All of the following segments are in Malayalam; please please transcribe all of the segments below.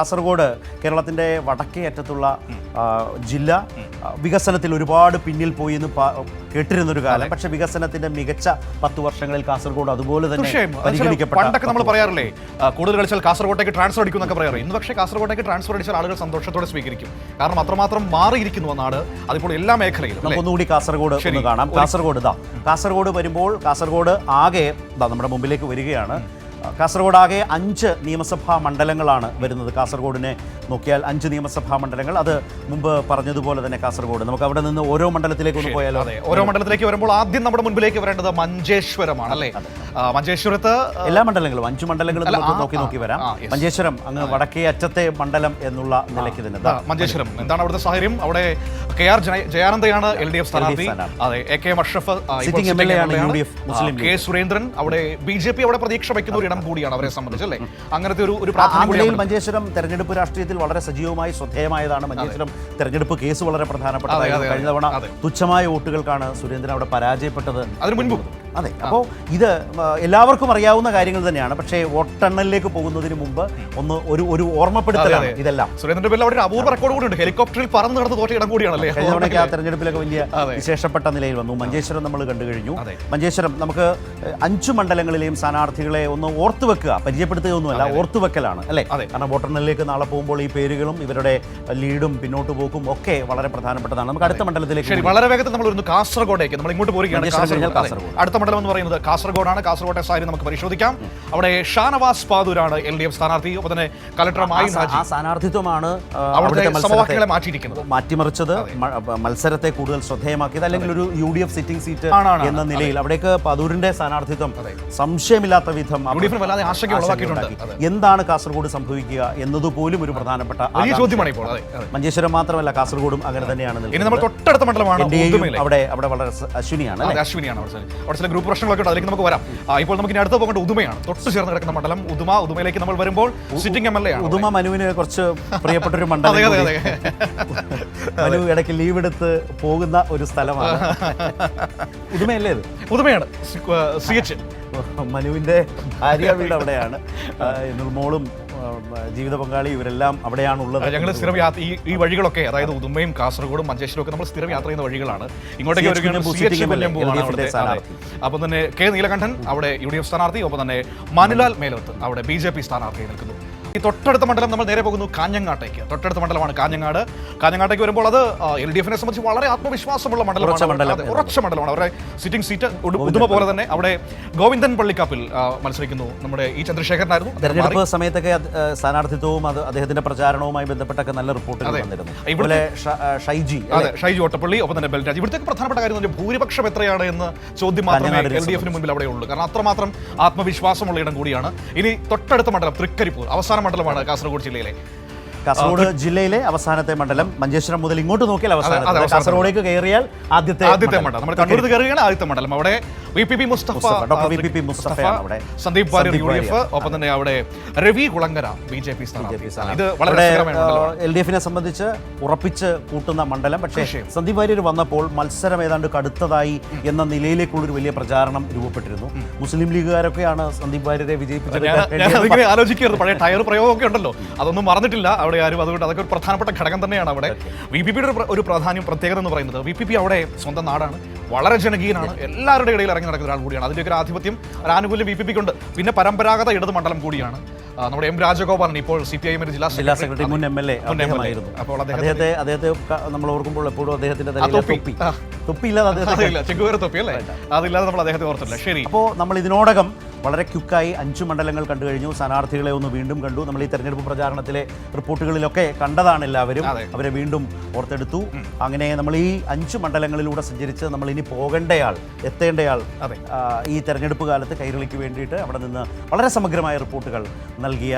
കാസർഗോഡ് കേരളത്തിൻ്റെ വടക്കേ അറ്റത്തുള്ള ജില്ല വികസനത്തിൽ ഒരുപാട് പിന്നിൽ പോയി എന്ന് കേട്ടിരുന്നൊരു കാലം. പക്ഷെ വികസനത്തിന്റെ മികച്ച 10 വർഷങ്ങളിൽ കാസർഗോഡ് അതുപോലെ തന്നെ പരിഗണിക്കപ്പെട്ടു. പണ്ടൊക്കെ നമ്മൾ പറയാറില്ലേ, കൂടുതൽ കളിച്ചാൽ കാസർഗോട്ടേക്ക് ട്രാൻസ്ഫർ അടിക്കും എന്നൊക്കെ പറയാറ്. ഇന്ന് പക്ഷേ കാസർഗോട്ടേക്ക് ട്രാൻസ്ഫർ അടിച്ചാൽ ആളുകൾ സന്തോഷത്തോടെ സ്വീകരിക്കും. കാരണം അത്രമാത്രം മാറിയിരിക്കുന്നു നാട്, അതിപ്പോൾ എല്ലാ മേഖലയിലും. നമുക്കൊന്നുകൂടി കാസർഗോഡ് ഒന്ന് കാണാം. കാസർഗോഡ് വരുമ്പോൾ കാസർഗോഡ് ആകെ നമ്മുടെ മുമ്പിലേക്ക് വരികയാണ്. കാസർഗോഡ് ആകെ 5 നിയമസഭാ മണ്ഡലങ്ങളാണ് വരുന്നത്. കാസർഗോഡിനെ നോക്കിയാൽ 5 നിയമസഭാ മണ്ഡലങ്ങൾ. അത് മുമ്പ് പറഞ്ഞതുപോലെ തന്നെ കാസർഗോഡ് നമുക്ക് അവിടെ നിന്ന് ഓരോ മണ്ഡലത്തിലേക്ക് ഒന്ന് പോയാലോ? ഓരോ മണ്ഡലത്തിലേക്ക് വരുമ്പോൾ ആദ്യം നമ്മുടെ മുൻപിലേക്ക് വരേണ്ടത് മഞ്ചേശ്വരമാണ് അല്ലേ? മഞ്ചേശ്വരത്ത് എല്ലാ മണ്ഡലങ്ങളും 5 മണ്ഡലങ്ങളും നോക്കി വരാം. മഞ്ചേശ്വരം അങ്ങ് വടക്കേ അറ്റത്തെ മണ്ഡലം എന്നുള്ള നിലയ്ക്ക് തന്നെ മഞ്ചേശ്വരം. എന്താണ് അവിടുത്തെ സാഹചര്യം? അവിടെ KR ജയാനന്ദയാണ് LDF സ്ഥാനാർത്ഥി. അതെ, AK അഷ്റഫ് K സുരേന്ദ്രൻ. അവിടെ BJP അവിടെ പ്രതീക്ഷ വയ്ക്കുന്ന ഒരു ഇടം കൂടിയാണ് അവരെ സംബന്ധിച്ച് അല്ലേ? അങ്ങനത്തെ ഒരു പ്രാധാന്യം. മഞ്ചേശ്വരം തെരഞ്ഞെടുപ്പ് രാഷ്ട്രീയത്തിൽ വളരെ സജീവമായി ശ്രദ്ധേയമായതാണ്. മഞ്ചേശ്വരം തെരഞ്ഞെടുപ്പ് കേസ് വളരെ പ്രധാനപ്പെട്ടതാണ്. കഴിഞ്ഞ തവണ തുച്ഛമായ വോട്ടുകൾക്കാണ് സുരേന്ദ്രൻ അവിടെ പരാജയപ്പെട്ടത്. അതിന് മുൻപ് അതെ. അപ്പോൾ ഇത് എല്ലാവർക്കും അറിയാവുന്ന കാര്യങ്ങൾ തന്നെയാണ്. പക്ഷേ വോട്ടെണ്ണലിലേക്ക് പോകുന്നതിന് മുമ്പ് ഒരു ഓർമ്മപ്പെടുത്തലാണ് ഇതെല്ലാം. സുരേന്ദ്രന്റെ പേരിൽ അവിടെ ഒരു അപൂർവ റെക്കോർഡ് കൂടിയുണ്ട്. ഹെലികോപ്റ്ററിൽ പറന്ന് നടന്ന് തോറ്റ ഇടം കൂടിയാണല്ലേ? കഴിഞ്ഞ തവണയ്ക്ക് ആ തെരഞ്ഞെടുപ്പിലൊക്കെ വലിയ വിശേഷപ്പെട്ട നിലയിൽ വന്നു. മഞ്ചേശ്വരം നമ്മൾ കണ്ടു കഴിഞ്ഞു. മഞ്ചേശ്വരം നമുക്ക് 5 മണ്ഡലങ്ങളിലെയും സ്ഥാനാർത്ഥികളെ ഒന്ന് ഓർത്തുവെക്കുക, പരിചയപ്പെടുത്തുകയൊന്നുമല്ല, ഓർത്തുവെക്കലാണ് അല്ലേ? കാരണം വോട്ടെണ്ണലിലേക്ക് നാളെ പോകുമ്പോൾ ഈ പേരുകളും ഇവരുടെ ലീഡും പിന്നോട്ട് പോക്കും ഒക്കെ വളരെ പ്രധാനപ്പെട്ടതാണ്. നമുക്ക് അടുത്ത മണ്ഡലത്തിലേക്ക് വളരെ വേഗത്തിൽ നമ്മൾ വരുന്നു. കാസർഗോഡേക്ക് നമ്മൾ ഇങ്ങോട്ട് പോരുകയാണ്. അടുത്ത മണ്ഡലം എന്ന് പറയുന്നത് കാസർഗോഡാണ്. കാസർഗോട്ടെ സാഹചര്യം നമുക്ക് പരിശോധിക്കാം. അവിടെ ഷാനവാസ് പാദൂരാണ് LDF സ്ഥാനാർത്ഥി. ഒപ്പം തന്നെ കളക്ടർ ആ സ്ഥാനാർത്ഥിത്വമാണ് മാറ്റിയിരിക്കുന്നത്, മാറ്റിമറിച്ചത്, മത്സരത്തെ കൂടുതൽ ശ്രദ്ധേയമാക്കിയത്. അല്ലെങ്കിൽ ഒരു UDF സിറ്റിംഗ് സീറ്റ് എന്ന നിലയിൽ അവിടേക്ക് പാദൂരിന്റെ സ്ഥാനാർത്ഥിത്വം സംശയമില്ലാത്ത വിധം എന്താണ് കാസർഗോഡ് സംഭവിക്കുക എന്നതുപോലും ഒരു പ്രധാനപ്പെട്ട ചോദ്യമാണ് ഇപ്പോൾ. മഞ്ചേശ്വരം മാത്രമല്ല, കാസർഗോഡും അങ്ങനെ തന്നെയാണ്. തൊട്ടടുത്ത മണ്ഡലമാണ് അവിടെ വളരെ അശ്വിനിയാണ്. ഗ്രൂപ്പ് പ്രശ്നങ്ങളൊക്കെ ഉണ്ട്, അതിലേക്ക് നമുക്ക് വരാം. ഇപ്പോൾ നമുക്ക് ഇനി അടുത്ത് പോകേണ്ട ഉദുമയാണ്. തൊട്ട് ചേർന്ന് കിടക്കുന്ന മണ്ഡലം ഉദുമയിലേക്ക് നമ്മൾ വരുമ്പോൾ സിറ്റിംഗ് MLA ആണ്. ഉദുമ മനുവിന് കുറച്ച് പ്രിയപ്പെട്ടൊരു മണ്ഡലം. മനു ഇടയ്ക്ക് ലീവ് എടുത്ത് പോകുന്ന ഒരു സ്ഥലമാണ്. ഉദുമയല്ലേ? ഉദുമയാണ്. CH മനുവിന്റെ ഭാര്യ വീട് അവിടെയാണ്. നിർമ്മോളും ജീവിത പങ്കാളി ഇവരെല്ലാം അവിടെയാണുള്ളത്. ഞങ്ങൾ സ്ഥിരം ഈ വഴികളൊക്കെ, അതായത് ഉദുമയും കാസർഗോഡും മഞ്ചേശ്വരം ഒക്കെ നമ്മൾ സ്ഥിരം യാത്ര ചെയ്യുന്ന വഴികളാണ്. ഇങ്ങോട്ടേക്ക് അപ്പം തന്നെ K നീലകണ്ഠൻ അവിടെ UDF സ്ഥാനാർത്ഥി. ഒപ്പം തന്നെ മനുലാൽ മേലോത്ത് അവിടെ BJP സ്ഥാനാർത്ഥി നിൽക്കുന്നു. ഈ തൊട്ടടുത്ത മണ്ഡലം നമ്മൾ നേരെ പോകുന്നു കാഞ്ഞങ്ങാട്ടേക്ക്. തൊട്ടടുത്ത മണ്ഡലമാണ് കാഞ്ഞങ്ങാട്. കാഞ്ഞങ്ങാട്ടേക്ക് വരുമ്പോൾ അത് LDFനെ സംബന്ധിച്ച് വളരെ ആത്മവിശ്വാസമുള്ള മണ്ഡലമാണ്, ഉറച്ച മണ്ഡലമാണ്. അവരുടെ സിറ്റിംഗ് സീറ്റ് ഉദുമ പോലെ തന്നെ അവിടെ ഗോവിന്ദൻ പള്ളിക്കാപ്പിൽ മത്സരിക്കുന്നു. നമ്മുടെ ഈ ചന്ദ്രശേഖരനായിരുന്നു. തെരഞ്ഞെടുപ്പ് സമയത്തൊക്കെ സ്ഥാനാർത്ഥിത്വവും അദ്ദേഹത്തിന്റെ പ്രചാരണവുമായി ബന്ധപ്പെട്ടൊക്കെ നല്ല റിപ്പോർട്ടുകൾ വന്നിരുന്നു. ഇവിടെ ഷൈജി ഒട്ടപ്പള്ളി, ഒപ്പം തന്നെ ബൽരാജ്. ഇവിടുത്തെ പ്രധാനപ്പെട്ട കാര്യം ഭൂരിപക്ഷം എത്രയാണ് എന്ന ചോദ്യം മാത്രമേ LDFന് മുമ്പിൽ അവിടെ ഉള്ളൂ. കാരണം അത്രമാത്രം ആത്മവിശ്വാസമുള്ള ഇടം കൂടിയാണ്. ഇനി തൊട്ടടുത്ത മണ്ഡലം തൃക്കരിപ്പൂർ, അവസാന മണ്ഡലമാണ് കാസർഗോഡ് ജില്ലയിലെ. കാസർഗോഡ് ജില്ലയിലെ അവസാനത്തെ മണ്ഡലം. മഞ്ചേശ്വരം മുതൽ ഇങ്ങോട്ട് നോക്കിയാൽ അവസാനം. കാസർഗോഡേക്ക് കയറിയാൽ ആദ്യത്തെ മണ്ഡലം. നമ്മൾ കണ്ണൂർ കയറുകയാണ് ആദ്യത്തെ മണ്ഡലം. അവിടെ VPP മുസ്തഫ, സന്ദീപ് വാര്യർ UDF. ഒപ്പം തന്നെ അവിടെ രവി കുളങ്ങര BJP സ്ഥാനാർത്ഥി. ഇത് വളരെ LDFനെ സംബന്ധിച്ച് ഉറപ്പിച്ച് കൂട്ടുന്ന മണ്ഡലം. പക്ഷേ സന്ദീപ് വാര്യർ വന്നപ്പോൾ മത്സരം ഏതാണ്ട് കടുത്തതായി എന്ന നിലയിലേക്കുള്ളൊരു വലിയ പ്രചാരണം രൂപപ്പെട്ടിരുന്നു. മുസ്ലിം ലീഗുകാരൊക്കെയാണ് സന്ദീപ് വാര്യരെ വിജയിപ്പിച്ചത്. ആലോചിക്കരുത്, പഴയ ടയർ പ്രയോഗമൊക്കെ ഉണ്ടല്ലോ, അതൊന്നും മറന്നിട്ടില്ല അവിടെ ആരും. അതുകൊണ്ട് അതൊക്കെ ഒരു പ്രധാനപ്പെട്ട ഘടകം തന്നെയാണ് അവിടെ. VPPയുടെ ഒരു പ്രാധാന്യം, പ്രത്യേകത എന്ന് പറയുന്നത് VPP അവിടെ സ്വന്തം നാടാണ്, വളരെ ജനകീയനാണ്, എല്ലാവരുടെ ഇടയിൽ ഇറങ്ങി നടക്കുന്ന ഒരാൾ കൂടിയാണ്. അതിൻ്റെ ഒരു ആധിപത്യം, ഒരു ആനുകൂല്യം VPPക്കുണ്ട്. പിന്നെ പരമ്പരാഗത ഇടത് മണ്ഡലം കൂടിയാണ്. നമ്മുടെ M രാജഗോപാലൻ ഇപ്പോൾ CPIM ജില്ലാ സെക്രട്ടറി, മുൻ MLA. അപ്പോൾ അദ്ദേഹത്തെ നമ്മൾ ഓർക്കുമ്പോൾ എപ്പോഴും അദ്ദേഹത്തിന്റെ ചെങ്കുവേർ തൊപ്പി അല്ലേ, അതില്ലാതെ നമ്മൾ അദ്ദേഹത്തെ ഓർത്തില്ല. ശരി, അപ്പോൾ നമ്മൾ ഇതിനോടകം വളരെ ക്യുക്കായി 5 മണ്ഡലങ്ങൾ കണ്ടു കഴിഞ്ഞു. സ്ഥാനാർത്ഥികളെ ഒന്ന് വീണ്ടും കണ്ടു. നമ്മൾ ഈ തെരഞ്ഞെടുപ്പ് പ്രചാരണത്തിലെ റിപ്പോർട്ടുകളിലൊക്കെ കണ്ടതാണ് എല്ലാവരും. അവരെ വീണ്ടും ഓർത്തെടുത്തു. അങ്ങനെ നമ്മൾ ഈ 5 മണ്ഡലങ്ങളിലൂടെ സഞ്ചരിച്ച് നമ്മൾ ഇനി പോകേണ്ടയാൾ, എത്തേണ്ടയാൾ ഈ തെരഞ്ഞെടുപ്പ് കാലത്ത് കൈരളിക്ക് വേണ്ടിയിട്ട് അവിടെ നിന്ന് വളരെ സമഗ്രമായ റിപ്പോർട്ടുകൾ നൽകിയ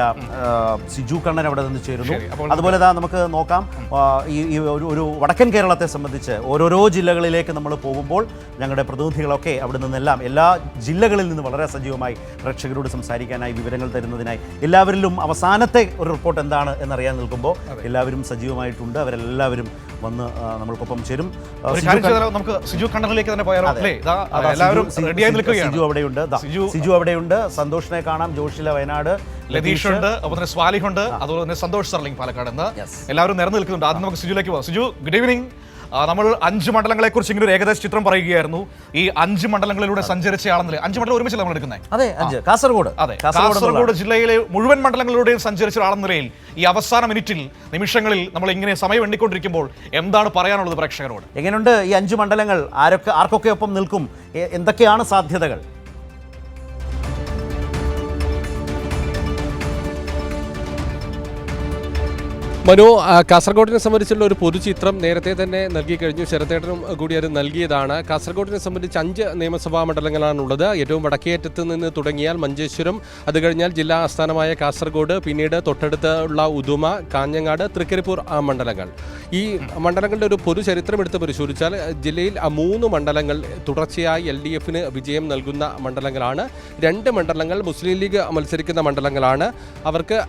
സിജു കണ്ണൻ അവിടെ നിന്ന് ചേരുന്നു. അതുപോലെ നമുക്ക് നോക്കാം, ഈ ഒരു വടക്കൻ കേരളത്തെ സംബന്ധിച്ച് ഓരോരോ ജില്ലകളിലേക്ക് നമ്മൾ പോകുമ്പോൾ ഞങ്ങളുടെ പ്രതിനിധികളൊക്കെ അവിടെ നിന്നെല്ലാം എല്ലാ ജില്ലകളിൽ നിന്ന് വളരെ സജീവമായി വിശദമായി പ്രേക്ഷകരോട് സംസാരിക്കാനായി, വിവരങ്ങൾ തരുന്നതിനായി, എല്ലാവരിലും അവസാനത്തെ ഒരു റിപ്പോർട്ട് എന്താണ് എന്നറിയാൻ നിൽക്കുമ്പോൾ എല്ലാവരും സജീവമായിട്ടുണ്ട്. അവരെല്ലാവരും വന്ന് നമ്മൾക്കൊപ്പം ചേരും. നമുക്ക് സിജു കണ്ണനിലേക്ക് തന്നെ പോയാലോ? സിജു അവിടെയുണ്ട്, സന്തോഷിനെ കാണാം, ജോഷില വയനാട്, ലതീഷ് ഉണ്ട്, അതുപോലെ തന്നെ സ്വാലിഹ് ഉണ്ട്, അതുപോലെ തന്നെ സന്തോഷ് സർലിംഗ് പാലക്കാട് എന്ന് എല്ലാവരും നിരന്ന് നിൽക്കുന്നുണ്ട്. ആദ്യം നമുക്ക് സിജുലേക്ക് പോകാം. Siju, good evening. നമ്മൾ 5 മണ്ഡലങ്ങളെ കുറിച്ച് ഇങ്ങനെ ഒരു ഏകദേശ ചിത്രം പറയുകയായിരുന്നു. ഈ 5 മണ്ഡലങ്ങളിലൂടെ സഞ്ചരിച്ച ആളെന്നില്ല, 5 മണ്ഡലം ഒരുമിച്ച് നമ്മൾ എടുക്കുന്നത്. അതെ, കാസർഗോഡ് ജില്ലയിലെ മുഴുവൻ മണ്ഡലങ്ങളിലൂടെയും സഞ്ചരിച്ച ആളെന്ന നിലയിൽ ഈ അവസാന നിമിഷങ്ങളിൽ നമ്മൾ ഇങ്ങനെ സമയം എണ്ണിക്കൊണ്ടിരിക്കുമ്പോൾ എന്താണ് പറയാനുള്ളത് പ്രേക്ഷകരോട്? എങ്ങനെയുണ്ട് ഈ 5 മണ്ഡലങ്ങൾ? ആർക്കൊക്കെ ഒപ്പം നിൽക്കും? എന്തൊക്കെയാണ് സാധ്യതകൾ? മനു, കാസർഗോഡിനെ സംബന്ധിച്ചുള്ള ഒരു പൊതുചിത്രം നേരത്തെ തന്നെ നൽകി കഴിഞ്ഞു. ശരത്തേട്ടനും കൂടി അത് നൽകിയതാണ്. കാസർഗോഡിനെ സംബന്ധിച്ച് 5 നിയമസഭാ മണ്ഡലങ്ങളാണുള്ളത്. ഏറ്റവും വടക്കേയറ്റത്ത് നിന്ന് തുടങ്ങിയാൽ മഞ്ചേശ്വരം, അത് കഴിഞ്ഞാൽ ജില്ലാ ആസ്ഥാനമായ കാസർഗോഡ്, പിന്നീട് തൊട്ടടുത്തുള്ള ഉദുമ, കാഞ്ഞങ്ങാട്, തൃക്കരിപ്പൂർ മണ്ഡലങ്ങൾ. ഈ മണ്ഡലങ്ങളുടെ ഒരു പൊതു ചരിത്രം എടുത്ത് പരിശോധിച്ചാൽ ജില്ലയിൽ 3 മണ്ഡലങ്ങൾ തുടർച്ചയായി LDFന് വിജയം നൽകുന്ന മണ്ഡലങ്ങളാണ്. 2 മണ്ഡലങ്ങൾ മുസ്ലിം ലീഗ് മത്സരിക്കുന്ന മണ്ഡലങ്ങളാണ്. അവർക്ക്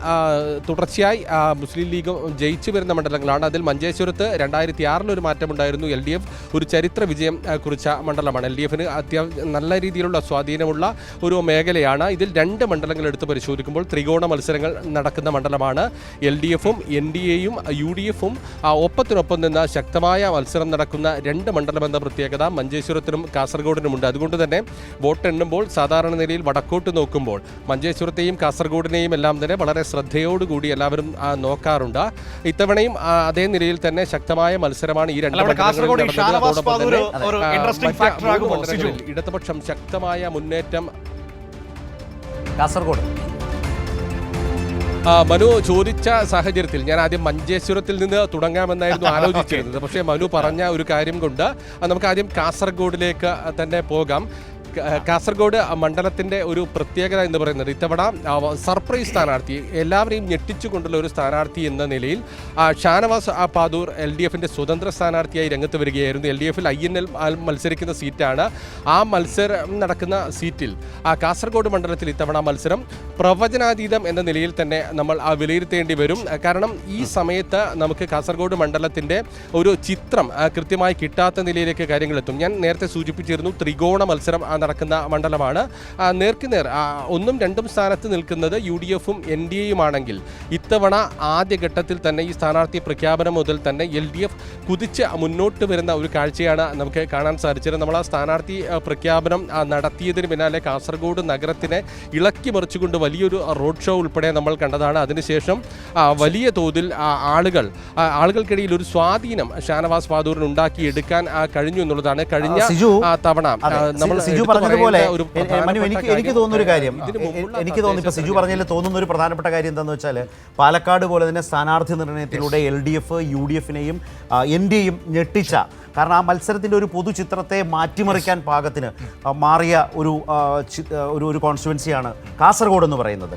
തുടർച്ചയായി മുസ്ലിം ലീഗ് ജയിച്ചു വരുന്ന മണ്ഡലങ്ങളാണ്. അതിൽ മഞ്ചേശ്വരത്ത് 2006 ഒരു മാറ്റമുണ്ടായിരുന്നു. LDF ഒരു ചരിത്ര വിജയം കുറിച്ച മണ്ഡലമാണ്. LDFന് നല്ല രീതിയിലുള്ള സ്വാധീനമുള്ള ഒരു മേഖലയാണ്. ഇതിൽ 2 മണ്ഡലങ്ങൾ എടുത്ത് പരിശോധിക്കുമ്പോൾ ത്രികോണ മത്സരങ്ങൾ നടക്കുന്ന മണ്ഡലമാണ്. LDFും NDAയും UDFും ഒപ്പത്തിനൊപ്പം നിന്ന് ശക്തമായ മത്സരം നടക്കുന്ന 2 മണ്ഡലമെന്ന പ്രത്യേകത മഞ്ചേശ്വരത്തിനും കാസർഗോഡിനുമുണ്ട്. അതുകൊണ്ട് തന്നെ വോട്ട് എണ്ണുമ്പോൾ സാധാരണ നിലയിൽ വടക്കോട്ട് നോക്കുമ്പോൾ മഞ്ചേശ്വരത്തെയും കാസർഗോഡിനെയും എല്ലാം തന്നെ വളരെ ശ്രദ്ധയോടുകൂടി എല്ലാവരും നോക്കാറുണ്ട്. ഇത്തവണയും അതേ നിലയിൽ തന്നെ ശക്തമായ മത്സരമാണ് ഈ 2 ഇടതുപക്ഷം ശക്തമായ മുന്നേറ്റം. കാസർഗോഡ് മനു ചോദിച്ച സാഹചര്യത്തിൽ ഞാൻ ആദ്യം മഞ്ചേശ്വരത്തിൽ നിന്ന് തുടങ്ങാമെന്നായിരുന്നു ആലോചിച്ചിരുന്നത്. പക്ഷേ മനു പറഞ്ഞ ഒരു കാര്യം കൊണ്ട് നമുക്ക് ആദ്യം കാസർഗോഡിലേക്ക് തന്നെ പോകാം. കാസർഗോഡ് മണ്ഡലത്തിൻ്റെ ഒരു പ്രത്യേകത എന്ന് പറയുന്നത് ഇത്തവണ സർപ്രൈസ് സ്ഥാനാർത്ഥി, എല്ലാവരെയും ഞെട്ടിച്ചുകൊണ്ടുള്ള ഒരു സ്ഥാനാർത്ഥി എന്ന നിലയിൽ ഷാനവാസ് പാദൂർ LDFിൻ്റെ സ്വതന്ത്ര സ്ഥാനാർത്ഥിയായി രംഗത്ത് വരികയായിരുന്നു. LDFിൽ INL മത്സരിക്കുന്ന സീറ്റാണ്. ആ മത്സരം നടക്കുന്ന സീറ്റിൽ കാസർഗോഡ് മണ്ഡലത്തിൽ ഇത്തവണ മത്സരം പ്രവചനാതീതം എന്ന നിലയിൽ തന്നെ നമ്മൾ വിലയിരുത്തേണ്ടി വരും. കാരണം ഈ സമയത്ത് നമുക്ക് കാസർഗോഡ് മണ്ഡലത്തിൻ്റെ ഒരു ചിത്രം കൃത്യമായി കിട്ടാത്ത നിലയിലേക്ക് കാര്യങ്ങളെത്തും. ഞാൻ നേരത്തെ സൂചിപ്പിച്ചിരുന്നു, ത്രികോണ മത്സരം നടക്കുന്ന മണ്ഡലമാണ്. നേർക്കുനേർ 1ഉം 2ഉം സ്ഥാനത്ത് നിൽക്കുന്നത് UDFും NDAയുമാണെങ്കിൽ ഇത്തവണ ആദ്യഘട്ടത്തിൽ തന്നെ ഈ സ്ഥാനാർത്ഥി പ്രഖ്യാപനം മുതൽ തന്നെ LDF കുതിച്ച് മുന്നോട്ട് വരുന്ന ഒരു കാഴ്ചയാണ് നമുക്ക് കാണാൻ സാധിച്ചത്. നമ്മൾ ആ സ്ഥാനാർത്ഥി പ്രഖ്യാപനം നടത്തിയതിന് പിന്നാലെ കാസർഗോഡ് നഗരത്തിനെ ഇളക്കി മറിച്ചുകൊണ്ട് വലിയൊരു റോഡ് ഷോ ഉൾപ്പെടെ നമ്മൾ കണ്ടതാണ്. അതിനുശേഷം വലിയ തോതിൽ ആളുകൾക്കിടയിൽ ഒരു സ്വാധീനം ഷാനവാസ് പാദൂറിന് ഉണ്ടാക്കിയെടുക്കാൻ കഴിഞ്ഞു എന്നുള്ളതാണ്. കഴിഞ്ഞ തവണ നമ്മൾ പറഞ്ഞതുപോലെ എനിക്ക് തോന്നുന്ന ഒരു കാര്യം, ഇപ്പൊ സിജു പറഞ്ഞതിൽ തോന്നുന്ന ഒരു പ്രധാനപ്പെട്ട കാര്യം എന്താണെന്ന് വെച്ചാൽ, പാലക്കാട് പോലെ തന്നെ സ്ഥാനാർത്ഥി നിർണയത്തിലൂടെ LDF UDFിനെയും NDAയും ഞെട്ടിച്ച, കാരണം ആ മത്സരത്തിൻ്റെ ഒരു പൊതുചിത്രത്തെ മാറ്റിമറിക്കാൻ പാകത്തിന് മാറിയ ഒരു കോൺസ്റ്റിറ്റ്യുവൻസിയാണ് കാസർഗോഡ് എന്ന് പറയുന്നത്.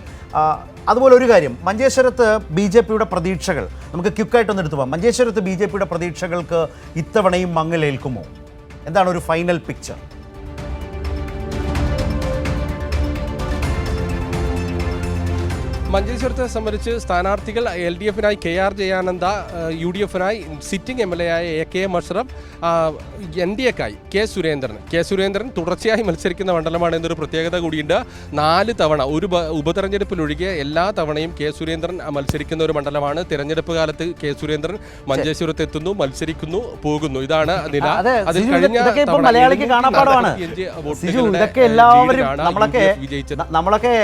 അതുപോലെ ഒരു കാര്യം, മഞ്ചേശ്വരത്ത് BJPയുടെ പ്രതീക്ഷകൾ നമുക്ക് ക്വിക്കായിട്ടൊന്ന് എടുത്തു പോകാം. മഞ്ചേശ്വരത്ത് BJPയുടെ പ്രതീക്ഷകൾക്ക് ഇത്തവണയും മങ്ങലേൽക്കുമോ? എന്താണ് ഒരു ഫൈനൽ പിക്ചർ? മഞ്ചേശ്വരത്തെ സംബന്ധിച്ച് സ്ഥാനാർത്ഥികൾ LDFനായി KR ജയാനന്ദ, UDFനായി സിറ്റിംഗ് MLA ആയ AK അഷ്റഫ്, NDAക്കായി കെ സുരേന്ദ്രൻ തുടർച്ചയായി മത്സരിക്കുന്ന മണ്ഡലമാണ് എന്നൊരു പ്രത്യേകത കൂടിയുണ്ട്. 4 തവണ ഒരു ഉപതെരഞ്ഞെടുപ്പിലൊഴികെ എല്ലാ തവണയും കെ സുരേന്ദ്രൻ മത്സരിക്കുന്ന ഒരു മണ്ഡലമാണ്. തിരഞ്ഞെടുപ്പ് കാലത്ത് കെ സുരേന്ദ്രൻ മഞ്ചേശ്വരത്ത് എത്തുന്നു, മത്സരിക്കുന്നു, പോകുന്നു. ഇതാണ് നില. അതിൽ കഴിഞ്ഞ നമ്മളൊക്കെ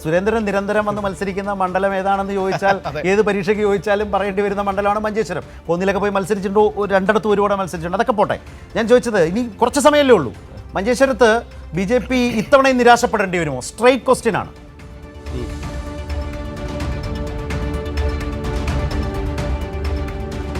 സുരേന്ദ്രൻ നിരന്തരം വന്ന് മത്സരിക്കുന്ന മണ്ഡലം ഏതാണെന്ന് ചോദിച്ചാൽ, ഏത് പരീക്ഷയ്ക്ക് ചോദിച്ചാലും പറയേണ്ടി വരുന്ന മണ്ഡലമാണ് മഞ്ചേശ്വരം. ഒന്നിലൊക്കെ പോയി മത്സരിച്ചിട്ടുണ്ടോ? 2 ഒരുപാട് മത്സരിച്ചിട്ടുണ്ട്. അതൊക്കെ പോട്ടെ, ഞാൻ ചോദിച്ചത് ഇനി കുറച്ച് സമയമല്ലേ ഉള്ളൂ. മഞ്ചേശ്വരത്ത് BJP ഇത്തവണയും നിരാശപ്പെടേണ്ടി വരുമോ? സ്ട്രെയിറ്റ് ക്വസ്റ്റ്യൻ ആണ്.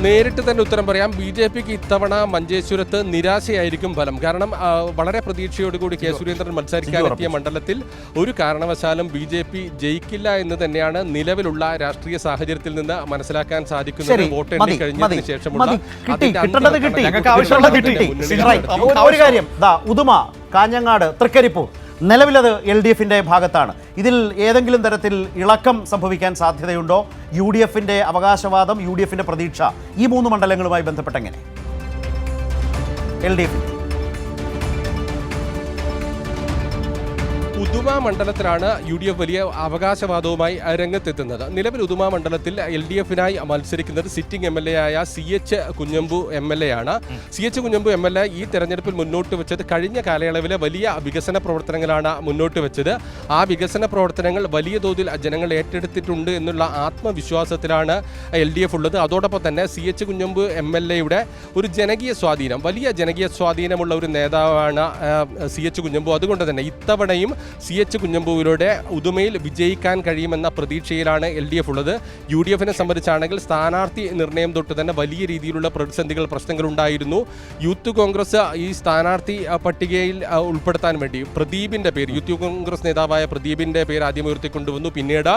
നേരിട്ട് തന്നെ ഉത്തരം പറയാം. BJPക്ക് ഇത്തവണ മഞ്ചേശ്വരത്ത് നിരാശയായിരിക്കും ഫലം. കാരണം വളരെ പ്രതീക്ഷയോടുകൂടി കെ സുരേന്ദ്രൻ മത്സരിക്കാനെത്തിയ മണ്ഡലത്തിൽ ഒരു കാരണവശാലും BJP ജയിക്കില്ല എന്ന് തന്നെയാണ് നിലവിലുള്ള രാഷ്ട്രീയ സാഹചര്യത്തിൽ നിന്ന് മനസ്സിലാക്കാൻ സാധിക്കുന്നത്. വോട്ട് എണ്ണി കഴിഞ്ഞതിന് ശേഷമുള്ള ഒരു കാര്യം, ഉദുമ, കാഞ്ഞങ്ങാട്, തൃക്കരിപ്പൂർ നിലവിലത് LDFിൻ്റെ ഭാഗത്താണ്. ഇതിൽ ഏതെങ്കിലും തരത്തിൽ ഇളക്കം സംഭവിക്കാൻ സാധ്യതയുണ്ടോ? UDFിൻ്റെ അവകാശവാദം, UDFിൻ്റെ പ്രതീക്ഷ ഈ 3 മണ്ഡലങ്ങളുമായി ബന്ധപ്പെട്ട് എങ്ങനെ? LDF ഉദുമ മണ്ഡലത്തിലാണ് UDF വലിയ അവകാശവാദവുമായി രംഗത്തെത്തുന്നത്. നിലവിൽ ഉദുമ മണ്ഡലത്തിൽ LDFിനായി മത്സരിക്കുന്നത് സിറ്റിംഗ് MLA ആയ CH കുഞ്ഞമ്പു MLA ആണ്. CH കുഞ്ഞമ്പു MLA ഈ തെരഞ്ഞെടുപ്പിൽ മുന്നോട്ട് വെച്ചത് കഴിഞ്ഞ കാലയളവിലെ വലിയ വികസന പ്രവർത്തനങ്ങളാണ് മുന്നോട്ട് വെച്ചത്. ആ വികസന പ്രവർത്തനങ്ങൾ വലിയ തോതിൽ ജനങ്ങൾ ഏറ്റെടുത്തിട്ടുണ്ട് എന്നുള്ള ആത്മവിശ്വാസത്തിലാണ് LDF ഉള്ളത്. അതോടൊപ്പം തന്നെ CH കുഞ്ഞമ്പു MLAയുടെ ഒരു ജനകീയ സ്വാധീനം, വലിയ ജനകീയ സ്വാധീനമുള്ള ഒരു നേതാവാണ് CH കുഞ്ഞമ്പു. അതുകൊണ്ട് തന്നെ ഇത്തവണയും CH കുഞ്ഞമ്പുവിലൂടെ ഉദുമയിൽ വിജയിക്കാൻ കഴിയുമെന്ന പ്രതീക്ഷയിലാണ് LDF ഉള്ളത്. UDFിനെ സംബന്ധിച്ചാണെങ്കിൽ സ്ഥാനാർത്ഥി നിർണയം തൊട്ട് തന്നെ വലിയ രീതിയിലുള്ള പ്രതിസന്ധികൾ, പ്രശ്നങ്ങൾ ഉണ്ടായിരുന്നു. യൂത്ത് കോൺഗ്രസ് ഈ സ്ഥാനാർത്ഥി പട്ടികയിൽ ഉൾപ്പെടുത്താൻ വേണ്ടി പ്രദീപിൻ്റെ പേര്, യൂത്ത് കോൺഗ്രസ് നേതാവായ പ്രദീപിൻ്റെ പേര് ആദ്യം ഉയർത്തിക്കൊണ്ടുവന്നു. പിന്നീട്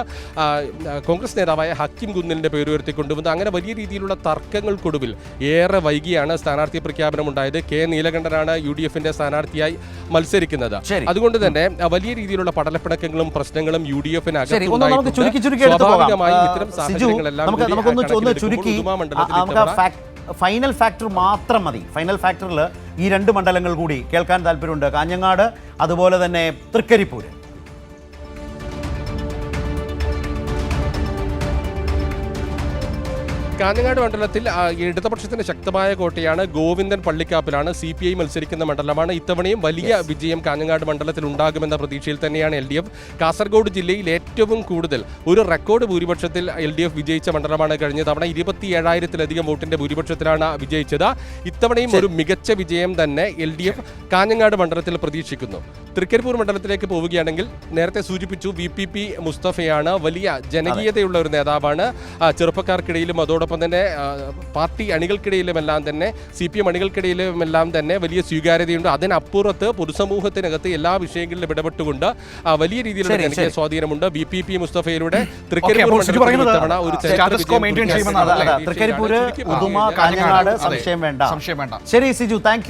കോൺഗ്രസ് നേതാവായ ഹക്കിം കുന്നിലിൻ്റെ പേര് ഉയർത്തിക്കൊണ്ടുവന്നു. അങ്ങനെ വലിയ രീതിയിലുള്ള തർക്കങ്ങൾക്കൊടുവിൽ ഏറെ വൈകിയാണ് സ്ഥാനാർത്ഥി പ്രഖ്യാപനം ഉണ്ടായത്. K നീലകണ്ഠനാണ് UDFിൻ്റെ സ്ഥാനാർത്ഥിയായി മത്സരിക്കുന്നത്. അതുകൊണ്ട് തന്നെ വലിയ രീതിയിലുള്ള പടലപ്പിണക്കങ്ങളും പ്രശ്നങ്ങളും UDFിനകത്ത് ഫൈനൽ ഫാക്ടർ മാത്രം മതി. ഫൈനൽ ഫാക്ടറിൽ ഈ 2 മണ്ഡലങ്ങൾ കൂടി കേൾക്കാൻ താല്പര്യമുണ്ട്. കാഞ്ഞങ്ങാട്, അതുപോലെ തന്നെ തൃക്കരിപ്പൂര്. കാഞ്ഞങ്ങാട് മണ്ഡലത്തിൽ ഇടതുപക്ഷത്തിന്റെ ശക്തമായ കോട്ടയാണ് ഗോവിന്ദൻ പള്ളിക്കാപ്പിലാണ്. CPI മത്സരിക്കുന്ന മണ്ഡലമാണ്. ഇത്തവണയും വലിയ വിജയം കാഞ്ഞങ്ങാട് മണ്ഡലത്തിൽ ഉണ്ടാകുമെന്ന പ്രതീക്ഷയിൽ തന്നെയാണ് LDF. കാസർഗോഡ് ജില്ലയിൽ ഏറ്റവും കൂടുതൽ ഒരു റെക്കോർഡ് ഭൂരിപക്ഷത്തിൽ LDF വിജയിച്ച മണ്ഡലമാണ്. കഴിഞ്ഞ തവണ 27,000-ലധികം വോട്ടിന്റെ ഭൂരിപക്ഷത്തിലാണ് വിജയിച്ചത്. ഇത്തവണയും ഒരു മികച്ച വിജയം തന്നെ LDF കാഞ്ഞങ്ങാട് മണ്ഡലത്തിൽ പ്രതീക്ഷിക്കുന്നു. തൃക്കരിപ്പൂർ മണ്ഡലത്തിലേക്ക് പോവുകയാണെങ്കിൽ നേരത്തെ സൂചിപ്പിച്ചു, VPP മുസ്തഫയാണ്. വലിയ ജനകീയതയുള്ള ഒരു നേതാവാണ്. ചെറുപ്പക്കാർക്കിടയിലും അതോടൊപ്പം തന്നെ പാർട്ടി അണികൾക്കിടയിലുമെല്ലാം തന്നെ, CPM അണികൾക്കിടയിലുമെല്ലാം തന്നെ വലിയ സ്വീകാര്യതയുണ്ട്. അതിനപ്പുറത്ത് പൊതുസമൂഹത്തിനകത്ത് എല്ലാ വിഷയങ്ങളിലും ഇടപെട്ടുകൊണ്ട് വലിയ രീതിയിലുള്ള ജനകീയ സ്വാധീനമുണ്ട്. VPP മുസ്തഫയിലൂടെ തൃക്കരിപ്പൂർ തൃക്കരിപ്പൂര്, ഉദുമ, കാഞ്ഞങ്ങാട് സംശയം വേണ്ട. സംശയം വേണ്ട. ശരി സിജു, താങ്ക് യു.